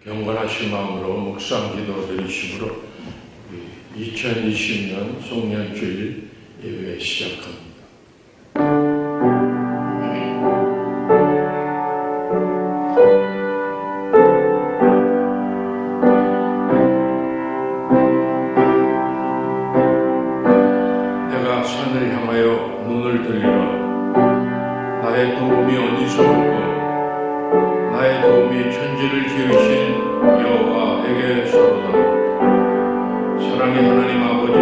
경건하신 마음으로 묵상 기도 드리심으로 2020년 송년주일 예배 시작합니다. 내가 산을 향하여 눈을 들리라. 나의 도움이 어디서 올까? 나의 도움이 천지를 지으신 여호와에게서로다. 사랑의 하나님 아버지,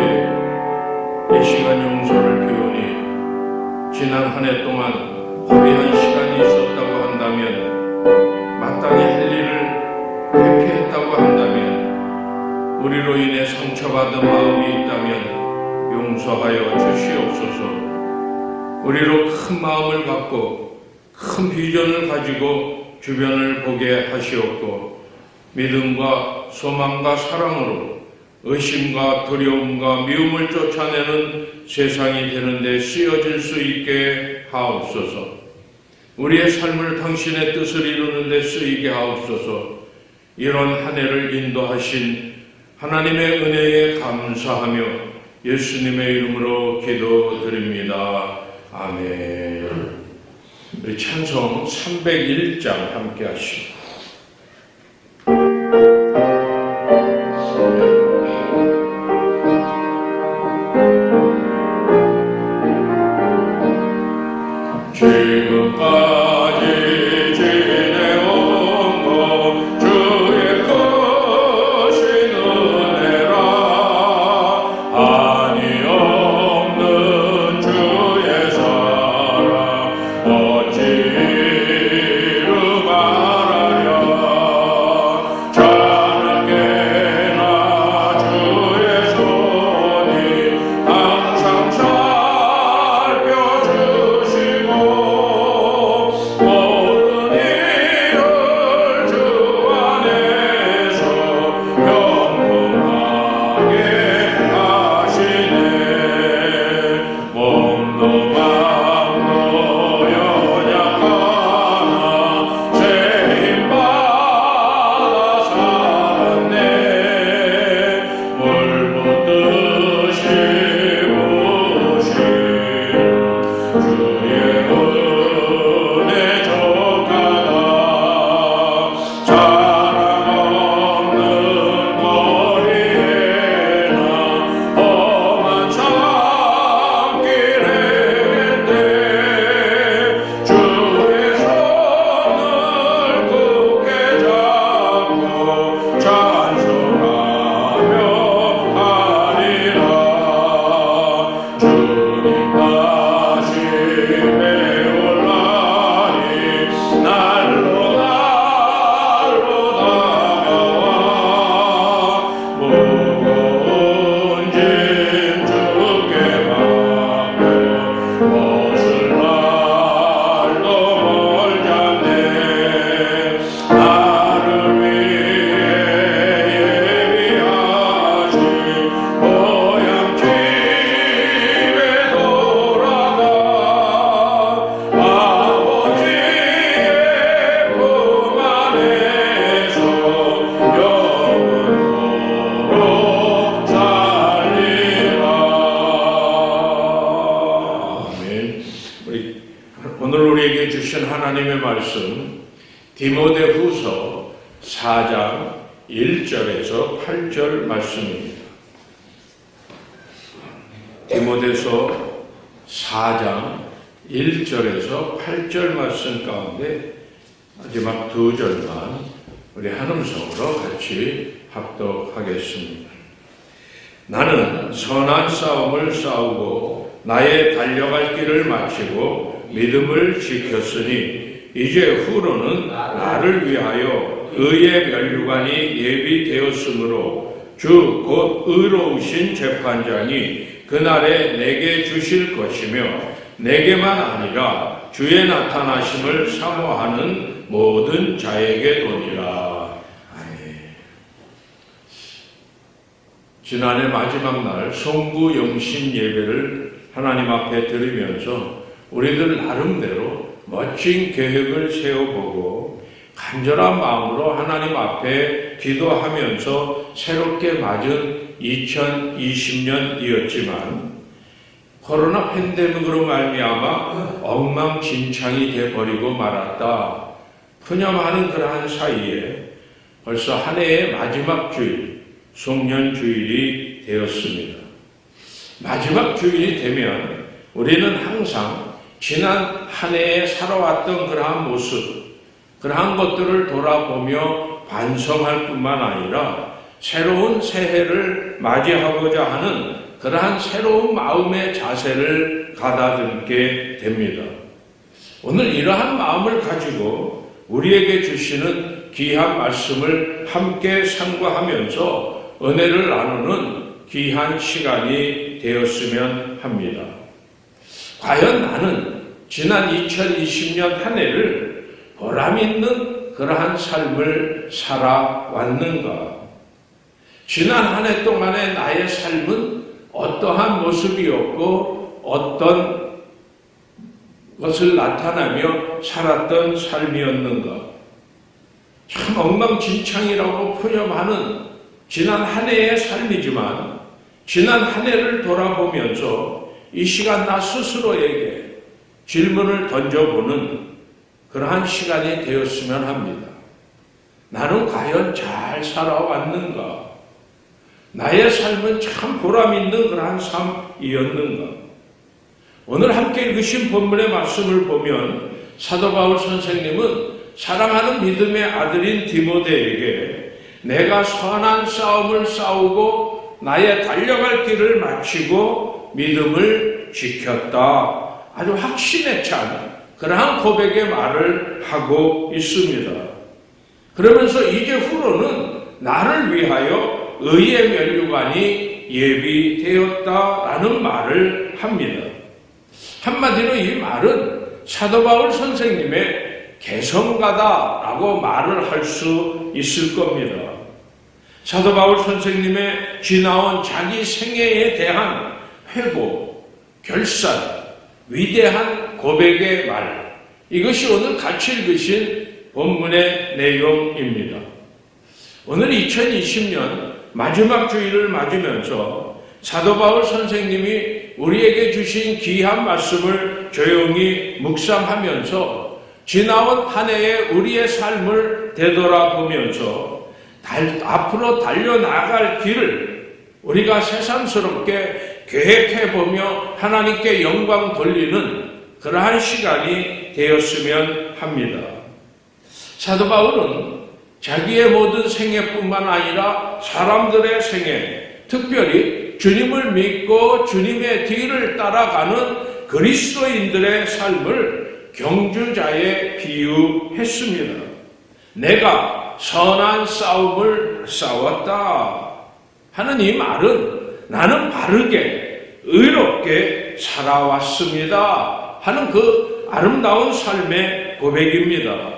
이 시간 용서를 비우니 지난 한 해 동안 허비한 시간이 있었다고 한다면, 마땅히 할 일을 회피했다고 한다면, 우리로 인해 상처받은 마음이 있다면 용서하여 주시옵소서. 우리로 큰 마음을 갖고 큰 비전을 가지고 주변을 보게 하시옵고, 믿음과 소망과 사랑으로 의심과 두려움과 미움을 쫓아내는 세상이 되는데 쓰여질 수 있게 하옵소서. 우리의 삶을 당신의 뜻을 이루는 데 쓰이게 하옵소서. 이런 한 해를 인도하신 하나님의 은혜에 감사하며 예수님의 이름으로 기도드립니다. 아멘. 우리 찬송 301장 함께 하시고 지금까지 지내온 것 주의 크신 은혜라. 한이 없는 주의 사랑 어찌로 말하랴. 자나깨나 주의 손이 항상 살펴주시고 모든 일을 주 안에서 평범하게 하시네. 몸도 마음도 연약하나 새 힘 받아 살았네. 물 붓듯이 부으신 주의 은혜 족하다. 사랑 없는 거리에나 험한 산길 헤맬 때 주의 손을 굳게 잡고 찬송하며 하리라. 주님 다시 배울라니 날로 다가와. 무거운 짐 주께 맡겨 벗을 날도 멀잖네. 나를 위해 예비하신 고향 집에 돌아가. 아버지의 품 안에서 영원토록 살리라. 아멘. 오늘 우리에게 주신 하나님의 말씀, 디모데후서 4장 1절에서 8절 말씀입니다. 디모데서 4장 1절에서 8절 말씀 가운데 마지막 두 절만 우리 한음성으로 같이 합독하겠습니다. 나는 선한 싸움을 싸우고 나의 달려갈 길을 마치고 믿음을 지켰으니 이제 후로는 나를 위하여 의의 면류관이 예비되었으므로 주 곧 의로우신 재판장이 그날에 내게 주실 것이며 내게만 아니라 주의 나타나심을 사모하는 모든 자에게 도니라. 아멘. 지난해 마지막 날 성부 영신 예배를 하나님 앞에 드리면서 우리들 나름대로 멋진 계획을 세워보고 간절한 마음으로 하나님 앞에 기도하면서 새롭게 맞은 2020년이었지만 코로나 팬데믹으로 말미암아 엉망진창이 돼버리고 말았다. 푸념하는 그러한 사이에 벌써 한 해의 마지막 주일, 송년주일이 되었습니다. 마지막 주일이 되면 우리는 항상 지난 한 해에 살아왔던 그러한 모습, 그러한 것들을 돌아보며 반성할 뿐만 아니라 새로운 새해를 맞이하고자 하는 그러한 새로운 마음의 자세를 가다듬게 됩니다. 오늘 이러한 마음을 가지고 우리에게 주시는 귀한 말씀을 함께 상고하면서 은혜를 나누는 귀한 시간이 되었으면 합니다. 과연 나는 지난 2020년 한 해를 보람 있는 그러한 삶을 살아왔는가? 지난 한 해 동안의 나의 삶은 어떠한 모습이었고 어떤 것을 나타내며 살았던 삶이었는가? 참 엉망진창이라고 푸념하는 지난 한 해의 삶이지만 지난 한 해를 돌아보면서 이 시간 나 스스로에게 질문을 던져보는 그러한 시간이 되었으면 합니다. 나는 과연 잘 살아왔는가? 나의 삶은 참 보람 있는 그러한 삶이었는가? 오늘 함께 읽으신 본문의 말씀을 보면 사도 바울 선생님은 사랑하는 믿음의 아들인 디모데에게 내가 선한 싸움을 싸우고 나의 달려갈 길을 마치고 믿음을 지켰다. 아주 확신에 찬 그러한 고백의 말을 하고 있습니다. 그러면서 이제 후로는 나를 위하여 의의 면류관이 예비되었다라는 말을 합니다. 한마디로 이 말은 사도 바울 선생님의 개성가다라고 말을 할 수 있을 겁니다. 사도 바울 선생님의 지나온 자기 생애에 대한 회고, 결산, 위대한 고백의 말, 이것이 오늘 같이 읽으신 본문의 내용입니다. 오늘 2020년 마지막 주일을 맞으면서 사도 바울 선생님이 우리에게 주신 귀한 말씀을 조용히 묵상하면서 지나온 한 해의 우리의 삶을 되돌아보면서 앞으로 달려나갈 길을 우리가 새삼스럽게 계획해보며 하나님께 영광 돌리는 그러한 시간이 되었으면 합니다. 사도 바울은 자기의 모든 생애뿐만 아니라 사람들의 생애, 특별히 주님을 믿고 주님의 뒤를 따라가는 그리스도인들의 삶을 경주자에 비유했습니다. 내가 선한 싸움을 싸웠다 하는 이 말은 나는 바르게 의롭게 살아왔습니다 하는 그 아름다운 삶의 고백입니다.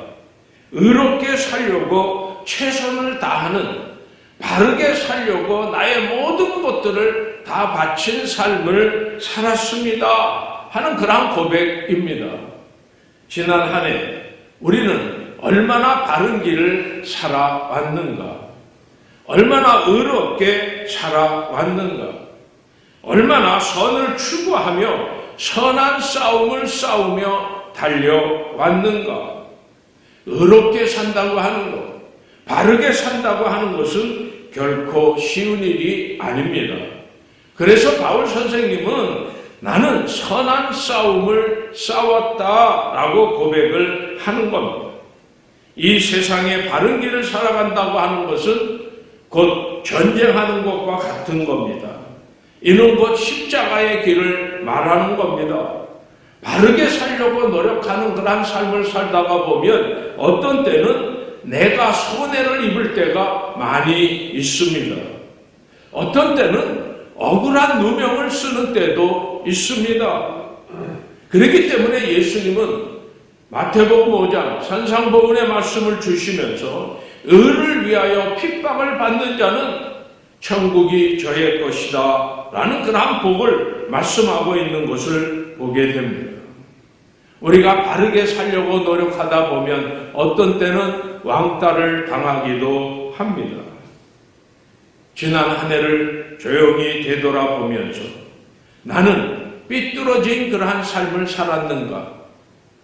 의롭게 살려고 최선을 다하는, 바르게 살려고 나의 모든 것들을 다 바친 삶을 살았습니다 하는 그러한 고백입니다. 지난 한 해 우리는 얼마나 바른 길을 살아왔는가? 얼마나 의롭게 살아왔는가? 얼마나 선을 추구하며 선한 싸움을 싸우며 달려왔는가? 의롭게 산다고 하는 것, 바르게 산다고 하는 것은 결코 쉬운 일이 아닙니다. 그래서 바울 선생님은 나는 선한 싸움을 싸웠다라고 고백을 하는 겁니다. 이 세상에 바른 길을 살아간다고 하는 것은 곧 전쟁하는 것과 같은 겁니다. 이는 곧 십자가의 길을 말하는 겁니다. 바르게 살려고 노력하는 그런 삶을 살다가 보면 어떤 때는 내가 손해를 입을 때가 많이 있습니다. 어떤 때는 억울한 누명을 쓰는 때도 있습니다. 그렇기 때문에 예수님은 마태복음 5장 산상보훈의 말씀을 주시면서 의를 위하여 핍박을 받는 자는 천국이 저의 것이다 라는 그런 복을 말씀하고 있는 것을 보게 됩니다. 우리가 바르게 살려고 노력하다 보면 어떤 때는 왕따를 당하기도 합니다. 지난 한 해를 조용히 되돌아보면서 나는 삐뚤어진 그러한 삶을 살았는가?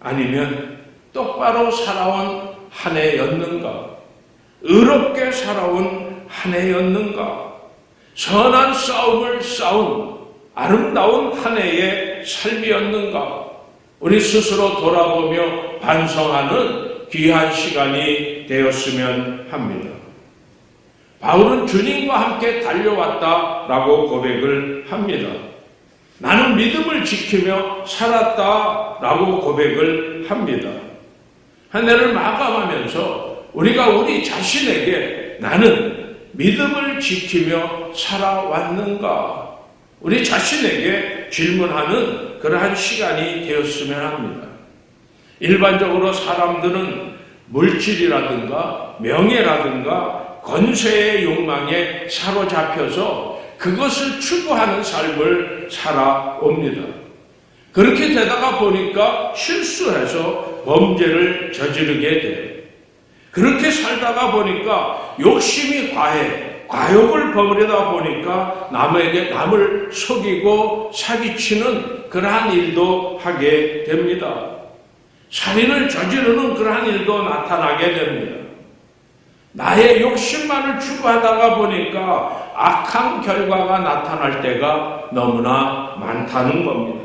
아니면 똑바로 살아온 한 해였는가? 의롭게 살아온 한 해였는가? 선한 싸움을 싸운 아름다운 한 해의 삶이었는가? 우리 스스로 돌아보며 반성하는 귀한 시간이 되었으면 합니다. 바울은 주님과 함께 달려왔다라고 고백을 합니다. 나는 믿음을 지키며 살았다라고 고백을 합니다. 한 해를 마감하면서 우리가 우리 자신에게 나는 믿음을 지키며 살아왔는가? 우리 자신에게 질문하는 그러한 시간이 되었으면 합니다. 일반적으로 사람들은 물질이라든가 명예라든가 권세의 욕망에 사로잡혀서 그것을 추구하는 삶을 살아옵니다. 그렇게 되다가 보니까 실수해서 범죄를 저지르게 돼요. 그렇게 살다가 보니까 욕심이 과욕을 버무리다 보니까 남을 속이고 사기치는 그러한 일도 하게 됩니다. 살인을 저지르는 그러한 일도 나타나게 됩니다. 나의 욕심만을 추구하다가 보니까 악한 결과가 나타날 때가 너무나 많다는 겁니다.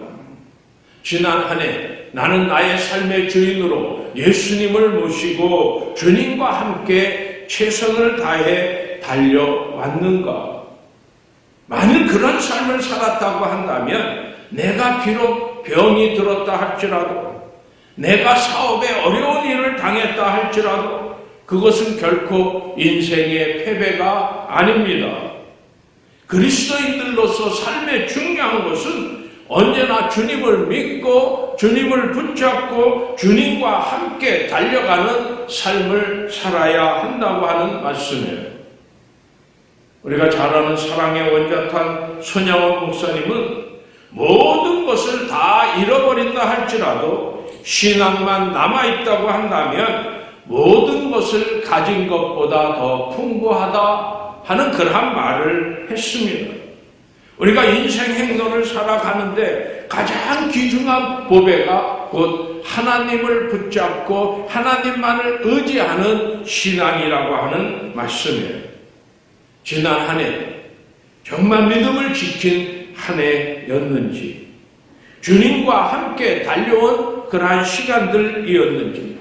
지난 한 해 나는 나의 삶의 주인으로 예수님을 모시고 주님과 함께 최선을 다해 달려왔는가? 만일 그런 삶을 살았다고 한다면 내가 비록 병이 들었다 할지라도 내가 사업에 어려운 일을 당했다 할지라도 그것은 결코 인생의 패배가 아닙니다. 그리스도인들로서 삶의 중요한 것은 언제나 주님을 믿고 주님을 붙잡고 주님과 함께 달려가는 삶을 살아야 한다고 하는 말씀이에요. 우리가 잘 아는 사랑의 원자탄 손양원 목사님은 모든 것을 다 잃어버린다 할지라도 신앙만 남아있다고 한다면 모든 것을 가진 것보다 더 풍부하다 하는 그러한 말을 했습니다. 우리가 인생 행로를 살아가는데 가장 귀중한 보배가 곧 하나님을 붙잡고 하나님만을 의지하는 신앙이라고 하는 말씀이에요. 지난 한 해 정말 믿음을 지킨 한 해였는지 주님과 함께 달려온 그러한 시간들이었는지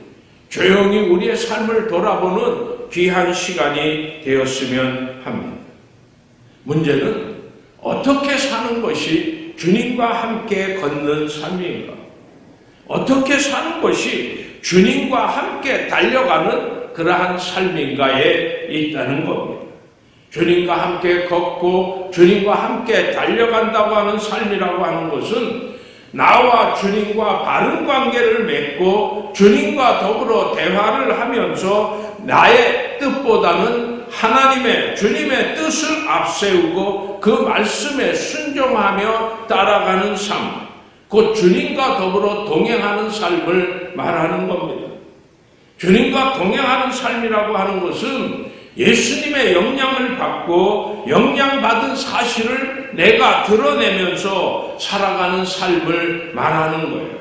조용히 우리의 삶을 돌아보는 귀한 시간이 되었으면 합니다. 문제는 어떻게 사는 것이 주님과 함께 걷는 삶인가? 어떻게 사는 것이 주님과 함께 달려가는 그러한 삶인가에 있다는 겁니다. 주님과 함께 걷고 주님과 함께 달려간다고 하는 삶이라고 하는 것은 나와 주님과 바른 관계를 맺고 주님과 더불어 대화를 하면서 나의 뜻보다는 하나님의 주님의 뜻을 앞세우고 그 말씀에 순종하며 따라가는 삶, 곧 주님과 더불어 동행하는 삶을 말하는 겁니다. 주님과 동행하는 삶이라고 하는 것은 예수님의 영향을 받고 영향받은 사실을 내가 드러내면서 살아가는 삶을 말하는 거예요.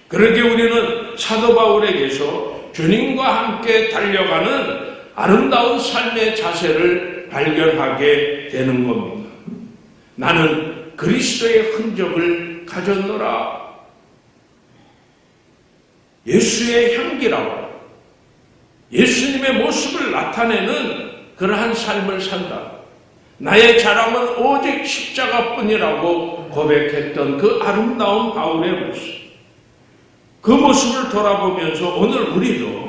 그렇게 우리는 사도 바울에게서 주님과 함께 달려가는 아름다운 삶의 자세를 발견하게 되는 겁니다. 나는 그리스도의 흔적을 가졌노라. 예수의 향기라고 예수님의 모습을 나타내는 그러한 삶을 산다. 나의 자랑은 오직 십자가뿐이라고 고백했던 그 아름다운 바울의 모습. 그 모습을 돌아보면서 오늘 우리도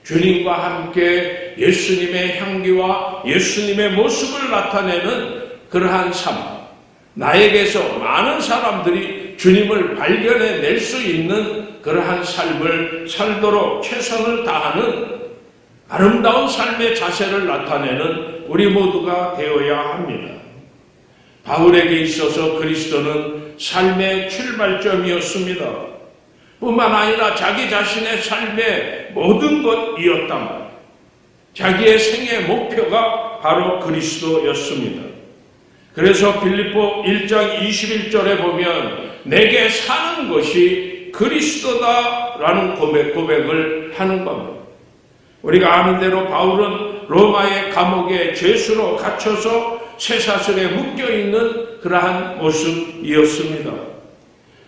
주님과 함께 예수님의 향기와 예수님의 모습을 나타내는 그러한 삶, 나에게서 많은 사람들이 주님을 발견해낼 수 있는 그러한 삶을 살도록 최선을 다하는 아름다운 삶의 자세를 나타내는 우리 모두가 되어야 합니다. 바울에게 있어서 그리스도는 삶의 출발점이었습니다. 뿐만 아니라 자기 자신의 삶의 모든 것이었단 말이에요. 자기의 생애 목표가 바로 그리스도였습니다. 그래서 빌립보 1장 21절에 보면 내게 사는 것이 그리스도다라는 고백을 하는 겁니다. 우리가 아는 대로 바울은 로마의 감옥에 죄수로 갇혀서 쇠사슬에 묶여있는 그러한 모습이었습니다.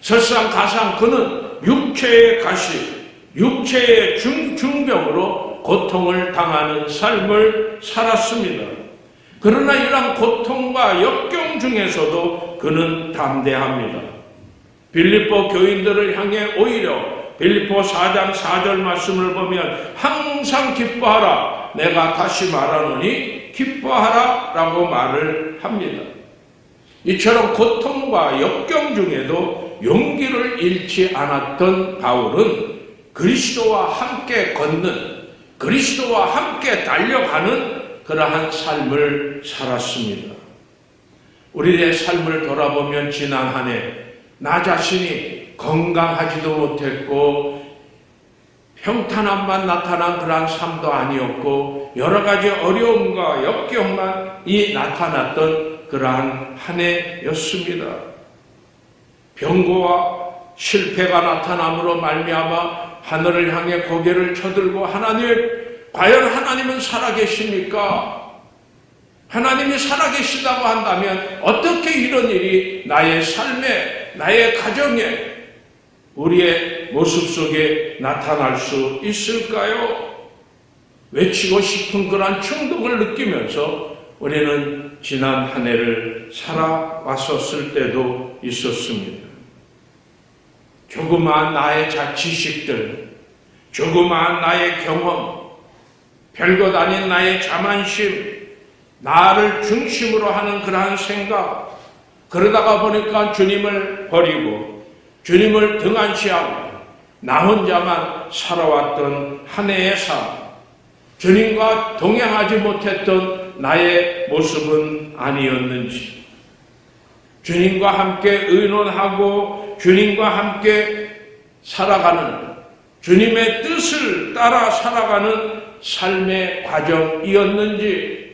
설상가상 그는 육체의 가시, 육체의 중병으로 고통을 당하는 삶을 살았습니다. 그러나 이러한 고통과 역경 중에서도 그는 담대합니다. 빌립보 교인들을 향해 오히려 빌립보 4장 4절 말씀을 보면 항상 기뻐하라, 내가 다시 말하노니 기뻐하라 라고 말을 합니다. 이처럼 고통과 역경 중에도 용기를 잃지 않았던 바울은 그리스도와 함께 걷는, 그리스도와 함께 달려가는 그러한 삶을 살았습니다. 우리의 삶을 돌아보면 지난 한 해 나 자신이 건강하지도 못했고 평탄함만 나타난 그러한 삶도 아니었고 여러 가지 어려움과 역경만이 나타났던 그러한 한 해였습니다. 병고와 실패가 나타남으로 말미암아 하늘을 향해 고개를 쳐들고 하나님, 과연 하나님은 살아계십니까? 하나님이 살아계시다고 한다면 어떻게 이런 일이 나의 삶에, 나의 가정에, 우리의 모습 속에 나타날 수 있을까요? 외치고 싶은 그러한 충동을 느끼면서 우리는 지난 한 해를 살아왔었을 때도 있었습니다. 조그마한 나의 지식들, 조그마한 나의 경험, 별것 아닌 나의 자만심, 나를 중심으로 하는 그러한 생각, 그러다가 보니까 주님을 버리고 주님을 등한시하고 나 혼자만 살아왔던 한 해의 삶, 주님과 동행하지 못했던 나의 모습은 아니었는지, 주님과 함께 의논하고 주님과 함께 살아가는, 주님의 뜻을 따라 살아가는 삶의 과정이었는지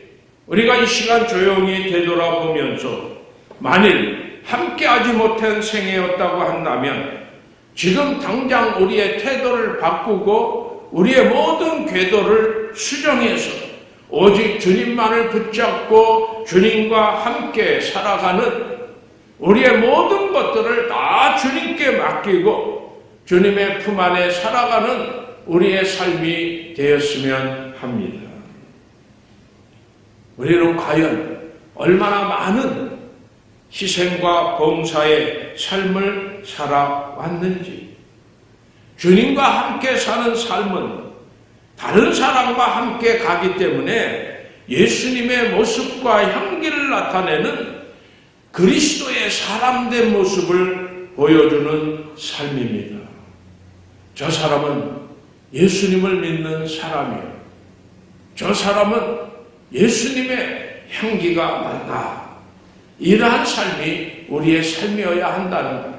우리가 이 시간 조용히 되돌아보면서 만일 함께하지 못한 생애였다고 한다면 지금 당장 우리의 태도를 바꾸고 우리의 모든 궤도를 수정해서 오직 주님만을 붙잡고 주님과 함께 살아가는 우리의 모든 것들을 다 주님께 맡기고 주님의 품 안에 살아가는 우리의 삶이 되었으면 합니다. 우리는 과연 얼마나 많은 희생과 봉사의 삶을 살아왔는지, 주님과 함께 사는 삶은 다른 사람과 함께 가기 때문에 예수님의 모습과 향기를 나타내는 그리스도의 사람된 모습을 보여주는 삶입니다. 저 사람은 예수님을 믿는 사람이에요. 저 사람은 예수님의 향기가 난다. 이러한 삶이 우리의 삶이어야 한다는 거예요.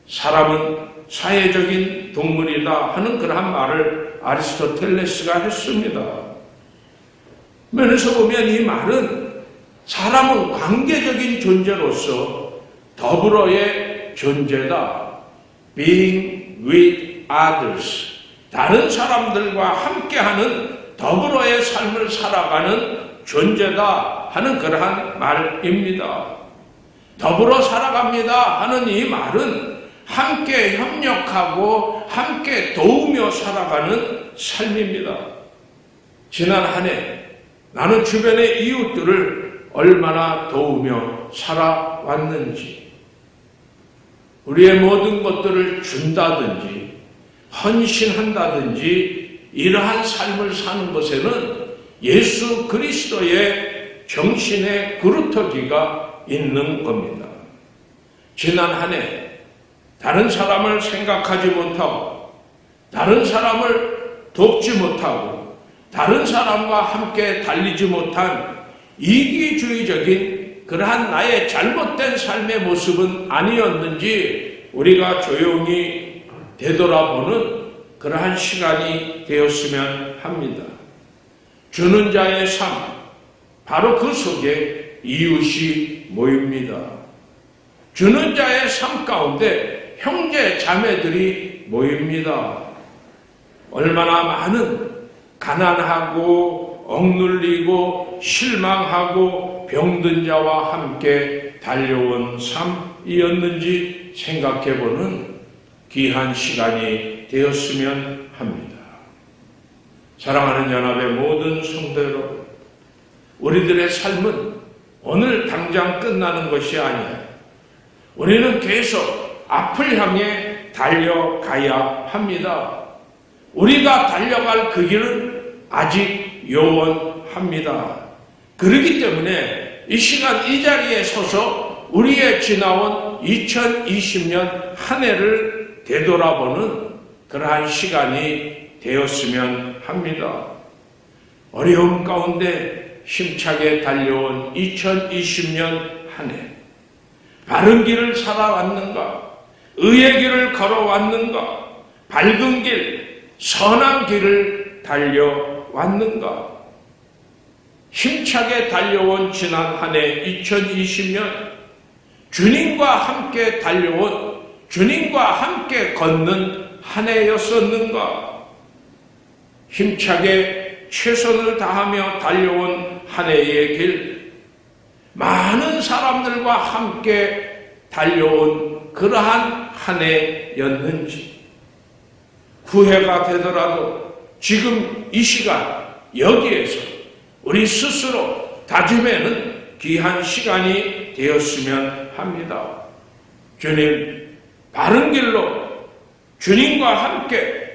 사람은 사회적인 동물이다 하는 그러한 말을 아리스토텔레스가 했습니다. 면에서 보면 이 말은 사람은 관계적인 존재로서 더불어의 존재다. Being with others. 다른 사람들과 함께하는 더불어의 삶을 살아가는 존재다 하는 그러한 말입니다. 더불어 살아갑니다 하는 이 말은 함께 협력하고 함께 도우며 살아가는 삶입니다. 지난 한 해 나는 주변의 이웃들을 얼마나 도우며 살아왔는지, 우리의 모든 것들을 준다든지 헌신한다든지 이러한 삶을 사는 것에는 예수 그리스도의 정신의 그루터기가 있는 겁니다. 지난 한 해 다른 사람을 생각하지 못하고 다른 사람을 돕지 못하고 다른 사람과 함께 달리지 못한 이기주의적인 그러한 나의 잘못된 삶의 모습은 아니었는지 우리가 조용히 되돌아보는 그러한 시간이 되었으면 합니다. 주는 자의 삶, 바로 그 속에 이웃이 모입니다. 주는 자의 삶 가운데 형제 자매들이 모입니다. 얼마나 많은 가난하고 억눌리고 실망하고 병든 자와 함께 달려온 삶이었는지 생각해보는 귀한 시간이 되었으면 합니다. 사랑하는 연합의 모든 성도 여러분, 우리들의 삶은 오늘 당장 끝나는 것이 아니에요. 우리는 계속 앞을 향해 달려가야 합니다. 우리가 달려갈 그 길은 아직 요원합니다. 그렇기 때문에 이 시간 이 자리에 서서 우리의 지나온 2020년 한 해를 되돌아보는 그러한 시간이 되었으면 합니다. 어려움 가운데 힘차게 달려온 2020년 한 해, 바른 길을 살아왔는가? 의의 길을 걸어왔는가? 밝은 길, 선한 길을 달려왔는가? 힘차게 달려온 지난 한 해 2020년, 주님과 함께 달려온, 주님과 함께 걷는 한 해였었는가? 힘차게 최선을 다하며 달려온 한 해의 길, 많은 사람들과 함께 달려온 그러한 한 해였는지, 후회가 되더라도 지금 이 시간 여기에서 우리 스스로 다짐하는 귀한 시간이 되었으면 합니다. 주님, 바른 길로 주님과 함께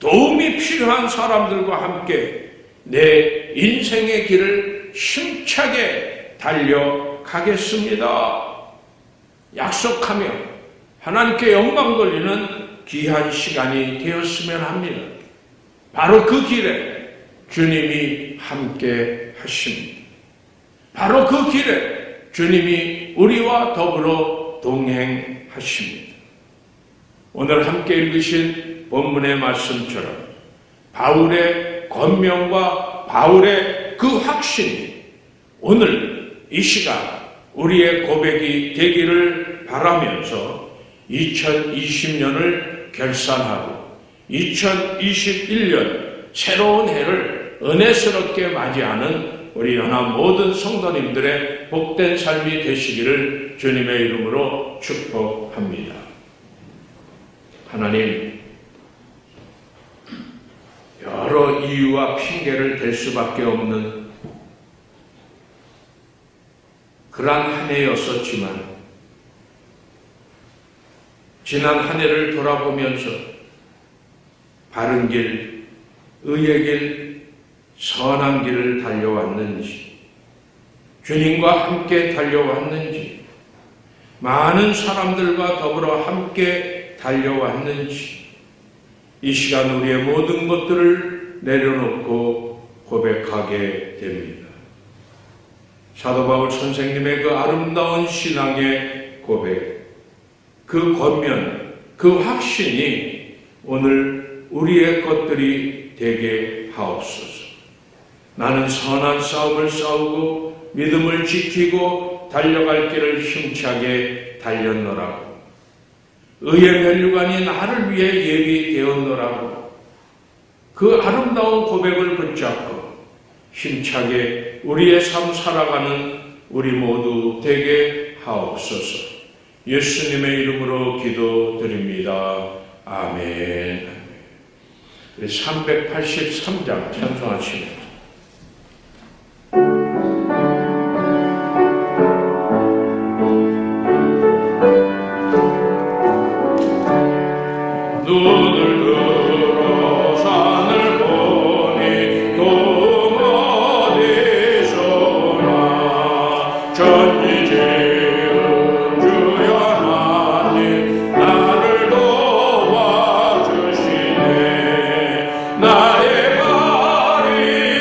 도움이 필요한 사람들과 함께 내 인생의 길을 힘차게 달려가겠습니다. 약속하며 하나님께 영광 돌리는 귀한 시간이 되었으면 합니다. 바로 그 길에 주님이 함께 하십니다. 바로 그 길에 주님이 우리와 더불어 동행하십니다. 오늘 함께 읽으신 본문의 말씀처럼 바울의 권면과 바울의 그 확신이 오늘 이 시간 우리의 고백이 되기를 바라면서 2020년을 결산하고 2021년 새로운 해를 은혜스럽게 맞이하는 우리 연합 모든 성도님들의 복된 삶이 되시기를 주님의 이름으로 축복합니다. 하나님, 여러 이유와 핑계를 댈 수밖에 없는 그러한 한 해였었지만 지난 한 해를 돌아보면서 바른 길, 의의 길, 선한 길을 달려왔는지, 주님과 함께 달려왔는지, 많은 사람들과 더불어 함께 달려왔는지, 이 시간 우리의 모든 것들을 내려놓고 고백하게 됩니다. 사도 바울 선생님의 그 아름다운 신앙의 고백, 그 권면, 그 확신이 오늘 우리의 것들이 되게 하옵소서. 나는 선한 싸움을 싸우고 믿음을 지키고 달려갈 길을 힘차게 달렸노라고. 의의 면류관이 나를 위해 예비되었노라고. 그 아름다운 고백을 붙잡고 힘차게 우리의 삶 살아가는 우리 모두 되게 하옵소서. 예수님의 이름으로 기도드립니다. 아멘. 383장 찬송하시면 눈을 들어 산을 보니 동 어디서나 전지 지은 주여 하나님 나를 도와주시네. 나의 발이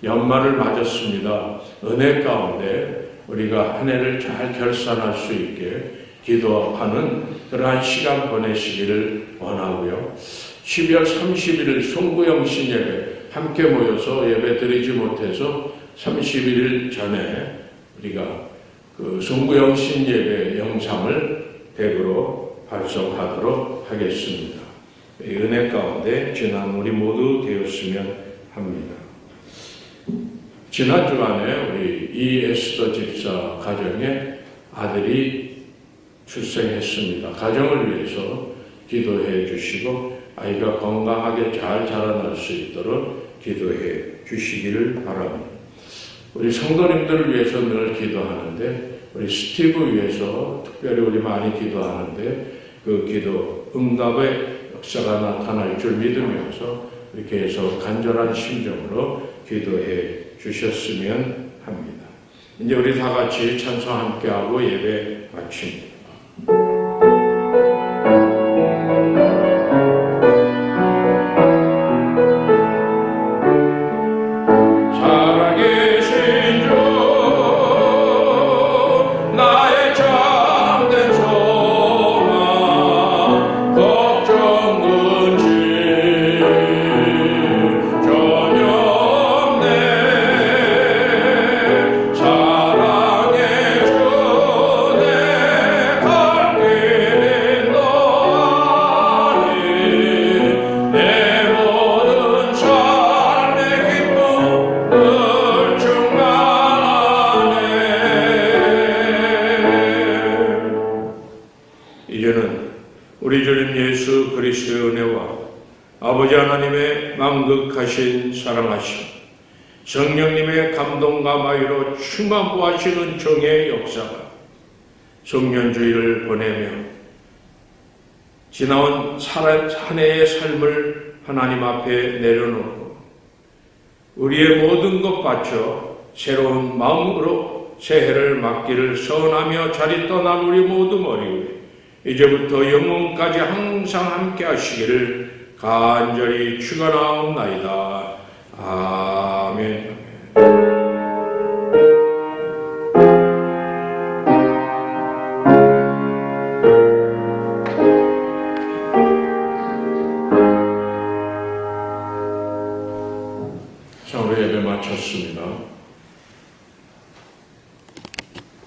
연말을 맞았습니다. 은혜 가운데 우리가 한 해를 잘 결산할 수 있게 기도하는 그러한 시간 보내시기를 원하고요. 12월 31일 송구영신 예배 함께 모여서 예배 드리지 못해서 31일 전에 우리가 그 송구영신 예배 영상을 댁으로 발송하도록 하겠습니다. 은혜 가운데 지난 우리 모두 되었으면 합니다. 지난 주간에 우리 이에스더 집사 가정에 아들이 출생했습니다. 가정을 위해서 기도해 주시고 아이가 건강하게 잘 자라날 수 있도록 기도해 주시기를 바랍니다. 우리 성도님들을 위해서 늘 기도하는데 우리 스티브 위해서 특별히 우리 많이 기도하는데 그 기도 응답의 역사가 나타날 줄 믿으면서 이렇게 해서 간절한 심정으로 기도해 주셨으면 합니다. 이제 우리 다 같이 찬송 함께하고 예배 마칩니다. 우리 주님 예수 그리스도의 은혜와 아버지 하나님의 만극하신 사랑하심, 성령님의 감동과 마유로 충만부하시는 정의 역사가 송년주의를 보내며 지나온 한 해의 삶을 하나님 앞에 내려놓고 우리의 모든 것 바쳐 새로운 마음으로 새해를 맞기를 소원하며 자리 떠난 우리 모두 머리 위에 이제부터 영원까지 항상 함께 하시기를 간절히 축원하옵나이다. 아멘. 자, 우리 예배 마쳤습니다.